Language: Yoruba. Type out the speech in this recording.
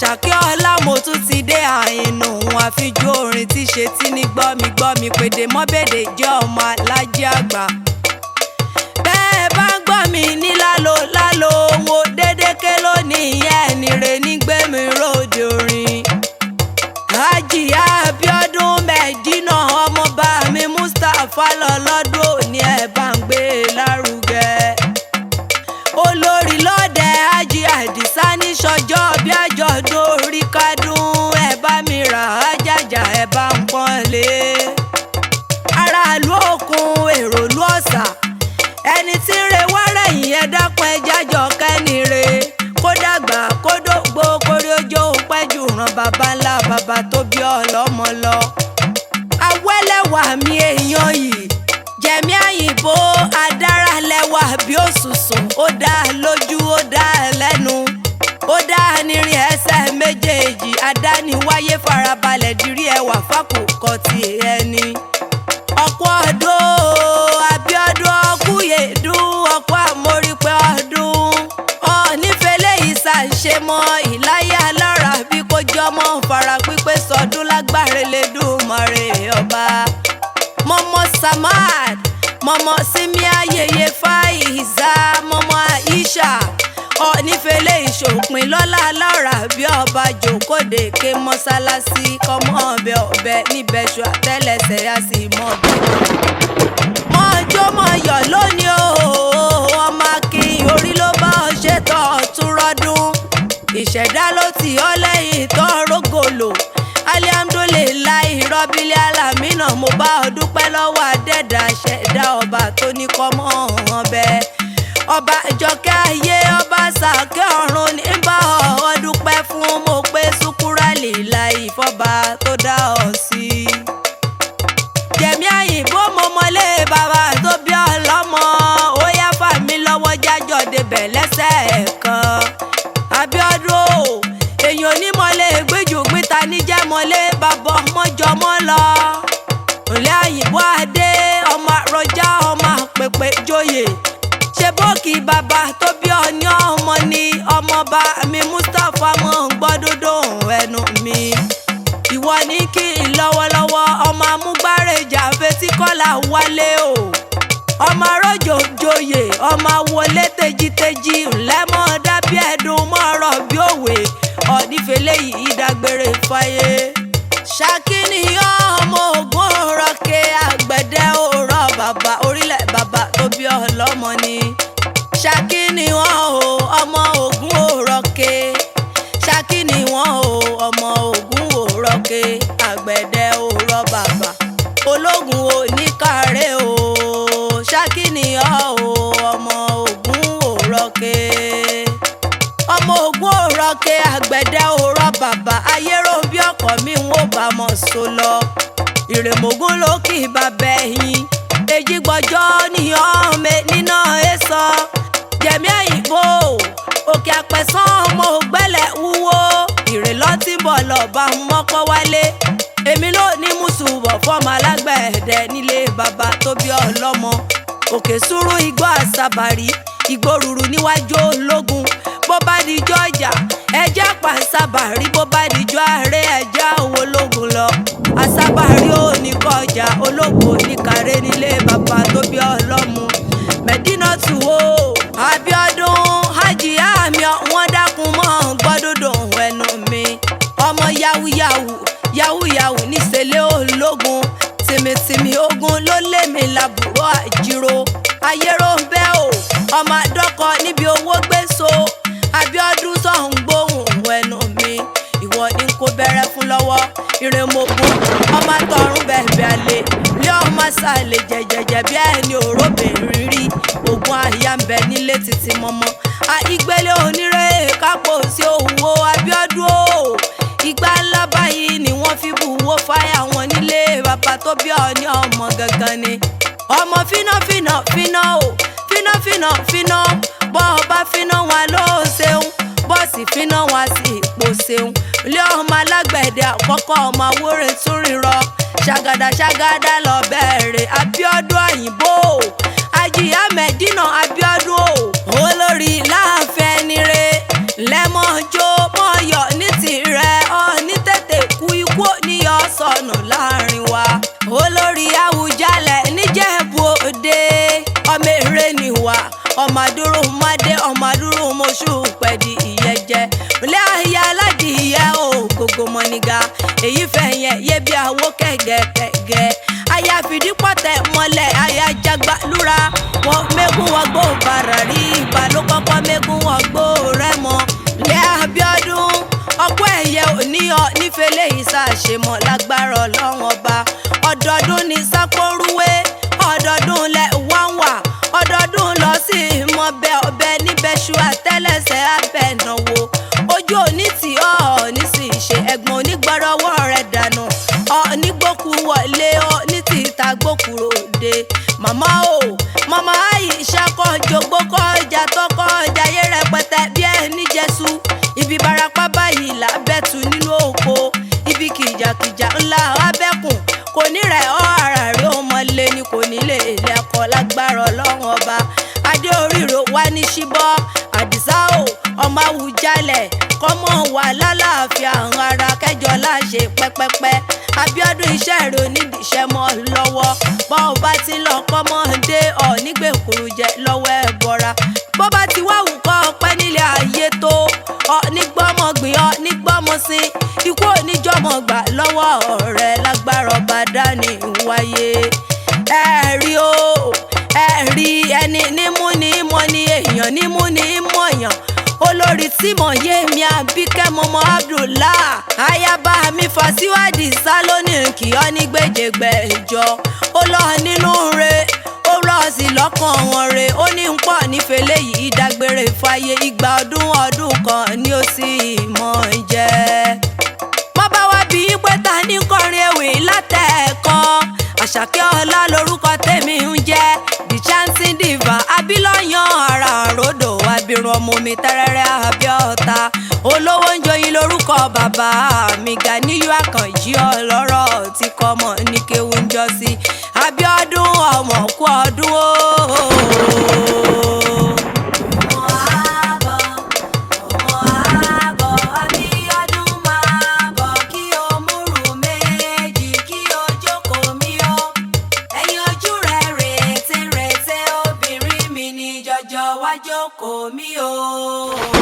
Ṣàkí ọlá mo tún ti dé àìnù àfijú orin tí ṣe tí ní gbọ́mi pèdè mọ́bèdè jẹ́ ọmọ alájí àgbà. Bẹ́ẹ̀ bá ń gbọ́ mi ní lálo wo dédéké lónìí ẹni re ní gbẹ̀mí ròde orin. Hájì Abíọ́dún Mẹ́dínà ọmọọba mi Mustapha lọ́lọ́dún òní ẹ̀ bá ń gbé lárugẹ. Olórí lọ́dẹ Hájì Àdìsá ní sọjọ́ bí àjọ̀dún orí kádùn ẹ̀ bá mi rà á jàjà ẹ̀ bá ń pọ́n lé. Aráàlú òkun èrò lú ọ̀sà ẹni tí ń re wárẹ̀yìn ẹ dákun ẹ jájọ kẹ́ni re kó dàgbà kó dógbó kórí ojó pẹ́jù ràn bàbá ńlá bàbá tó bí ọlọ́mọ lọ. Awẹ́lẹ́wà mi èèyàn yìí jẹ̀mí àyìnbó adára lẹ́wà bí òṣùṣùn ó dá lójú ó dá lẹ́nu ó dá nírin ẹsẹ̀ méjèèjì adániwáyé farabalẹ̀ dirí ẹwà fákòókò ti ẹni. Ọ̀pọ̀ ọdún Abíọ́dún ọkùyèdún ọ̀pọ̀ àmórípẹ́ ọdún ọ̀nífẹ̀lẹ́ ìsànṣe mọ́ ìláyà lára bí kò jọmọ́ fara pípé sọdún lágbára Elédùmarè ọba. Mọ́mọ́ Samad mọ́mọ́ Simia yeye Faiza mọ́mọ́ Aisha ọ̀nífẹ̀lẹ́ ìṣòpin lọ́lá lára bí ọba jòkóde ké mọ́sálásí kọ́mọ́ ọbẹ̀ ọbẹ̀ níbẹ̀ṣù àtẹ́lẹsẹ̀ yá sí mọ́ ọjọ́ mọ̀yọ̀ lónìí o ọmọ akin orí ló bá ọ ṣètò ọ̀tún rọ́dún ìṣẹ̀dá ló tì ọ́ lẹ́yìn tó rógòlò alihamdulilayi rọ́bìlì alamina mo bá ọ dúpẹ́ lọ́wọ́ adẹ́dà ṣẹ̀dá ọba tó ní kọ́mọ́ hàn bẹ́ẹ̀ ọba ìjọkẹ́ ayé ọba sàkẹ́ ọ̀run ní bá ọ dúpẹ́ fún mo pé sùkúrálì láì fọba tó dá ọ sí. Jẹ̀mí àyìnbó mo mọlé bàbá tó bí ọlọ́mọ ó yá fà mí lọ́wọ́ jájọ́ débẹ̀ lẹ́sẹ̀ kan. Abíọ́dún èèyàn onímọ̀lé gbéjú gbíta níjẹ́ mọ́lé bàbá ọmọjọmọ́ lọ. Òlé àyìnbó adé ọmọ àrọ̀já ọmọ pèpè joyè ṣe bókì bàbá tó bí ọní ọmọ ní ọmọọba mi Mustapha mọ̀ ń gbọ́ dúdú ẹnu mi. Ìwọ ní kí n lọ́wọ́lọ́wọ́ ọmọ amúgbárèjà fetí kọ́là wálé o. Ọmọ arọ́jò joyè ọmọ wọlé tejiteji ńlẹ́mọ̀ dábí ẹ̀dùn mọ́rọ̀ bí òwe ọ̀nífẹ̀lẹ́ yìí dágbére fáyé. Ṣàkí ni ọmọ ògùn rọ̀kẹ́ àgbẹ̀dẹ òrọ̀ bàbá orílẹ̀ bàbá tó bí ọlọ́mọ ni. Ṣàkí ni wọ́n o ọmọ ògùn òrọ̀kẹ́ Ṣàkí ni wọ́n o ọmọ ògùn òrọ̀kẹ́ àgbẹ̀dẹ òrọ̀ bàbá ológun oníkàrẹ́ o. Ṣàkí ni ọ́ o ọmọ ògùn òrọ̀kẹ́ ọmọ ògùn òrọ̀kẹ́ àgbẹ̀dẹ òrọ̀ bàbá ayérò bí ọkọ mi ń wò bá mọ̀ so lọ. Ìrèmọ̀gún ló kì í bàbá ẹ̀yìn èjì gbọ́jọ́ ní ọ̀mẹ níná èso. Jẹ̀mí àyìnbó òkè àpẹ̀sán ọmọ ògbẹ́lẹ̀ wúwo ìrèlọ́ tí bọ̀ lọ́ba mọ́kọ́ wálé. Èmi ló ní mùsùlùmọ̀ fọ́mọ alágbẹ̀dẹ nílé bàbá tó bí ọlọ́mọ. Òkè sùúrù igbó àṣàbàrí igbó rúru níwájú ológun bó bá dijọ́ ọjà ẹja pàṣàbàrí bó bá dijọ́ ààrẹ ẹja owó ológun lọ. Àṣàbàrí ò ní kọjá ológun oníkàrẹ́ nílé bàbá tó bí ọlọ́mọ. Mẹ́dínà tù ó Abíọ́dún Hájì àmì wọ́n dákun mọ́ gbọ́dọ̀dọ̀ ẹnu mi. Ọmọ yahoo níṣẹ́lẹ̀ ológun tìmìtìmì ogun ló lé mi làbúrò àjírò ayérò ń bẹ́ o ọmọ àdọ́kọ níbi owó gbé so. Abíọ́dún sọ̀hún gbóhùn ẹnu mi ìwọ ni kò bẹ̀rẹ̀ fún lọ́wọ́. Ìrèmọ̀gún ọmọ àtọ̀run bẹ̀bẹ̀ àlè lé ọmọ sàlẹ̀ jẹ̀jẹ̀jẹ̀ bí ẹni òróbìnrin rí ogun àyà ń bẹ nílé títí mọ́mọ́. Ìgbélé onírè kápò sí òwò Abíọ́dún o ìgbà ńlá báyìí ni wọ́n fi buwó fáyà wọn nílé bàbá tó bí ọní ọmọ gangan ni. Ọmọ fínà o fínà bọ́ ọba fínà wọn ló ṣeun bọ́ọ̀sì fínà wọn sí ipò ṣeun. Ilé ọmọ alágbẹ̀dẹ àkọ́kọ́ ọmọ awórin tún rírọ ṣàgàdà lọ bẹ̀rẹ̀ Abíọ́dún àyìnbó Hájì Mẹ́dínà Abíọ́dún o olórí láàfin ẹni re lẹ́mọ̀ọ́jọ́ mọ́yọ̀ ní tìrẹ. ọmọ àdúró mọ́dé ọmọ àdúró mọ́ṣú pẹ̀dí ìyẹ́jẹ́ ilé ayé aládìyẹ o gògò mọ́nìgà èyí fẹ́ yẹn yé bí àwọ̀ kẹ̀gẹ̀kẹ̀gẹ̀ aya fìdí pọ̀tẹ́ mọ́lẹ̀ aya jágbá lúra wọn mẹ́gùn wọn gbó bàrà rí ìgbà ló kọ́kọ́ mẹ́gùn wọn gbó rẹ̀ mọ́ ilé Abíọ́dún ọ̀pọ̀ ẹ̀yẹ òníyàn nífẹ̀lẹ́ ìsàṣemọ̀ lágbára Ọlọ́run ọba ọdọọdún ní sápórúwé ọdọọdún lẹ wọ́n wà ọdọọdún lọ sí ìmọ̀bẹ ọbẹ̀ níbẹ̀ ṣu àtẹ́lẹsẹ̀ abẹ́ náwó ojú òní tí ní sì ṣe ẹ̀gbọ́n onígbọ́rọ̀wọ́ rẹ̀ dànù onígbòkú wọlé ní ti ìta gbòkúrò dé màmá o màmá Àìṣà kọ́ jogbo kọ́ ọjà tó kọ́ ọjà yé rẹpẹtẹ bí ẹni jésù ibi barapa báyìí lábẹ́tù nínú oko ibi kìjàkìjà ńlá abẹ́kùn kò ní rẹ̀ ọ́ ara rẹ̀ ó mọ́lé ni kò ní lè lẹ́kọ̀ọ́ lágbára Ọlọ́run ọba adé oríro wá ní ṣíbọ́ àdìsá o ọmọ Àwùjalẹ̀ kọ́mọ wà lálàáfíà àwọn ará kẹjọ láṣẹ pẹ́pẹ́pẹ́ Abíọ́dún iṣẹ́ rẹ̀ onídìíṣẹ́ mọ́ lọ́wọ́ bọ́ ọ bá ti lọ kọ́mọ dé ọ nígbèkúrú jẹ lọ́wọ́ ẹ bọ́ra bó bá ti wá wù kọ́ ọpẹ́ nílé ayé tó ọ nígbọ́mọ gbìn ọ nígbọ́mọ sí ikú oníjọ́mọ gbà lọ́wọ́ ọ̀rẹ́ lágbára ọba dání wáyé ẹ̀rí o ẹ̀rí ẹni nímú ní mọ́ ni èèyàn nímú ní mọ̀yàn olórí tí mo yé mi Àbíkẹ́ mọ́mọ́ Abdullah ayaba mi fàṣíwádìí sálónì kì ọ́ ní gbèjègbèjọ ó lọ nínú re ó lọ sí lọ́kàn wọn re ó ní ń pọ̀ nífẹ̀lẹ́ yìí dágbére fáyé ìgbà ọdún kan ni ó sì mọ̀ jẹ́. mo bá wá bí pé ta ní kọrin ewì látẹ̀ẹ̀kan Àṣàkẹ́ ọlá lórúkọ tèmi ń jẹ́ the chanting diva abilọ́yàn ara àròdò abirùn ọmọ mi tẹ́rẹ́rẹ́ Abíọ́ta olówó ń joyin lórúkọ bàbá mi Gàníyù Àkànjí ọlọ́rọ̀ tí kọ́mọ ní kéwú ń jọ sí Abíọ́dún ọmọ kú ọdún o. Jókòó mi o.